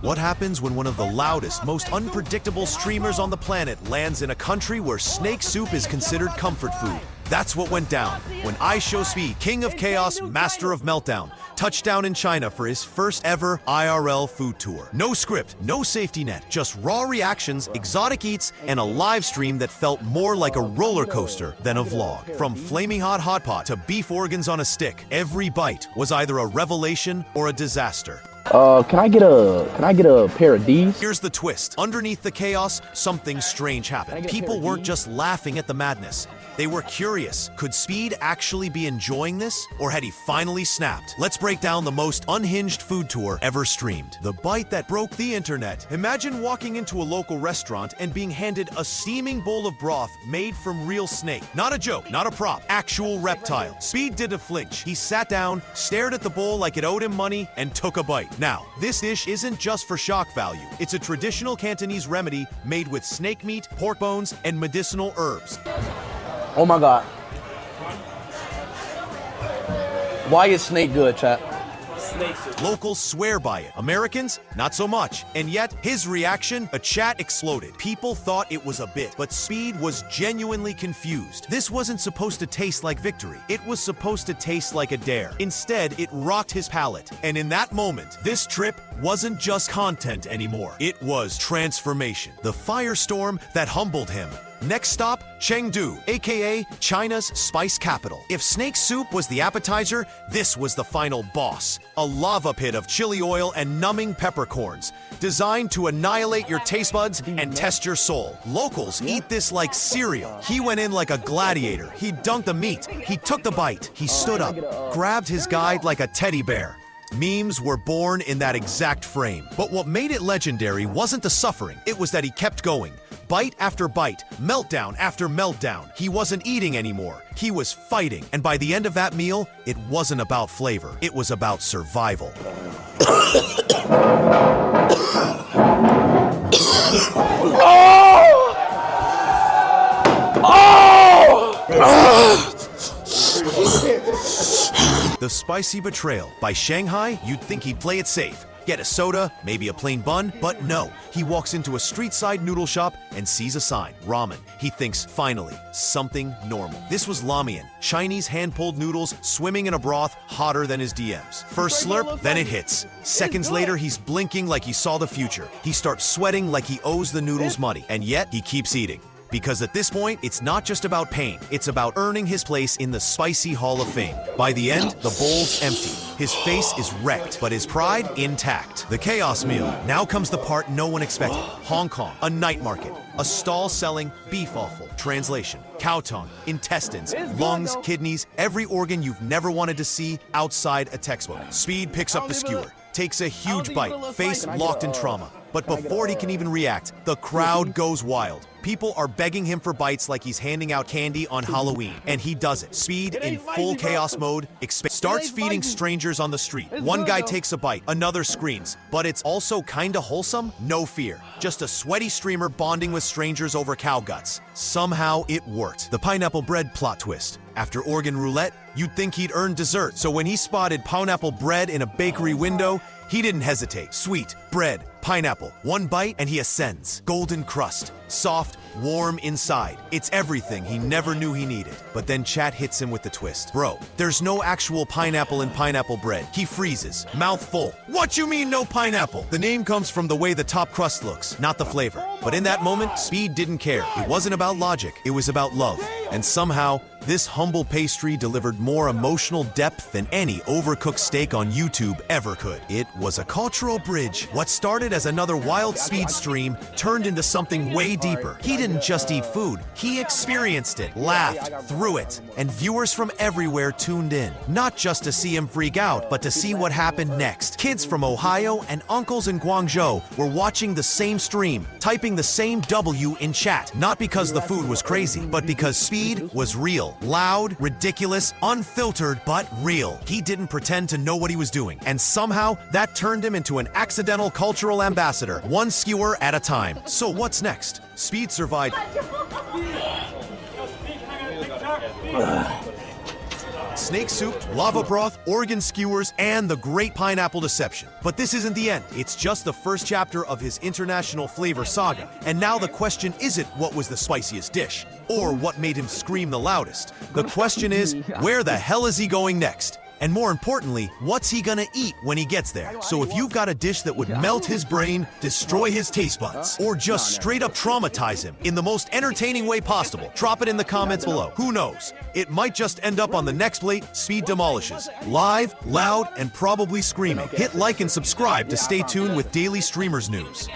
What happens when one of the loudest, most unpredictable streamers on the planet lands in a country where snake soup is considered comfort food? That's what went down when IShowSpeed, King of Chaos, Master of Meltdown, touched down in China for his first ever IRL food tour. No script, no safety net, just raw reactions, exotic eats, and a live stream that felt more like a roller coaster than a vlog. From flaming hot hot pot to beef organs on a stick, every bite was either a revelation or a disaster. Can I get a pair of these? Here's the twist. Underneath the chaos, something strange happened. People weren't just laughing at the madness. They were curious. Could Speed actually be enjoying this? Or had he finally snapped? Let's break down the most unhinged food tour ever streamed. The bite that broke the internet. Imagine walking into a local restaurant and being handed a steaming bowl of broth made from real snake. Not a joke, not a prop, actual reptile. Speed didn't flinch. He sat down, stared at the bowl like it owed him money, and took a bite. Now, this dish isn't just for shock value. It's a traditional Cantonese remedy made with snake meat, pork bones, and medicinal herbs. Oh my God. Why is snake good, chat? Locals swear by it. Americans, not so much. And yet, his reaction, a chat exploded. People thought it was a bit, but Speed was genuinely confused. This wasn't supposed to taste like victory. It was supposed to taste like a dare. Instead, it rocked his palate. And in that moment, this trip wasn't just content anymore. It was transformation. The firestorm that humbled him. Next stop, Chengdu, aka China's spice capital. If snake soup was the appetizer, this was the final boss. A lava pit of chili oil and numbing peppercorns, designed to annihilate your taste buds and test your soul. Locals eat this like cereal. He went in like a gladiator. He dunked the meat. He took the bite. He stood up, grabbed his guide like a teddy bear. Memes were born in that exact frame. But what made it legendary wasn't the suffering. It was that he kept going. Bite after bite, meltdown after meltdown. He wasn't eating anymore. He was fighting. And by the end of that meal, it wasn't about flavor. It was about survival. The Spicy Betrayal. By Shanghai, you'd think he'd play it safe. Get a soda, maybe a plain bun, but no. He walks into a street-side noodle shop and sees a sign, ramen. He thinks, finally, something normal. This was Lamian, Chinese hand-pulled noodles swimming in a broth hotter than his DMs. First slurp, then it hits. Seconds later, he's blinking like he saw the future. He starts sweating like he owes the noodles money, and yet he keeps eating. Because at this point, it's not just about pain, it's about earning his place in the Spicy Hall of Fame. By the end, the bowl's empty. His face is wrecked, but his pride intact. The chaos meal. Now comes the part no one expected. Hong Kong, a night market. A stall selling beef offal. Translation, cow tongue, intestines, lungs, kidneys, every organ you've never wanted to see outside a textbook. Speed picks up the skewer, takes a huge bite, face locked in trauma. But before he can even react, the crowd goes wild. People are begging him for bites like he's handing out candy on Halloween. And he does it. Speed, in full chaos mode, starts feeding strangers on the street. One guy takes a bite, another screams. But it's also kinda wholesome? No fear. Just a sweaty streamer bonding with strangers over cow guts. Somehow it worked. The pineapple bread plot twist. After organ roulette, you'd think he'd earned dessert. So when he spotted pineapple bread in a bakery window, he didn't hesitate. Sweet, bread, pineapple, one bite and he ascends. Golden crust, soft, warm inside. It's everything he never knew he needed. But then chat hits him with the twist. Bro, there's no actual pineapple in pineapple bread. He freezes, mouth full. What you mean no pineapple? The name comes from the way the top crust looks, not the flavor. But in that moment, Speed didn't care. It wasn't about logic, it was about love. And somehow, this humble pastry delivered more emotional depth than any overcooked steak on YouTube ever could. It was a cultural bridge. What started as another wild Speed stream turned into something way deeper. He didn't just eat food, he experienced it, laughed through it, and viewers from everywhere tuned in. Not just to see him freak out, but to see what happened next. Kids from Ohio and uncles in Guangzhou were watching the same stream, typing the same W in chat. Not because the food was crazy, but because Speed was real. Loud, ridiculous, unfiltered, but real. He didn't pretend to know what he was doing, and somehow that turned him into an accidental cultural ambassador, one skewer at a time. So what's next? Speed survived snake soup, lava broth, Oregon skewers, and the great pineapple deception. But this isn't the end. It's just the first chapter of his international flavor saga. And now the question isn't what was the spiciest dish, or what made him scream the loudest. The question is, where the hell is he going next? And more importantly, what's he gonna eat when he gets there? So if you've got a dish that would melt his brain, destroy his taste buds, or just straight up traumatize him in the most entertaining way possible, drop it in the comments below. Who knows? It might just end up on the next plate, Speed Demolishes. Live, loud, and probably screaming. Hit like and subscribe to stay tuned with daily streamers news.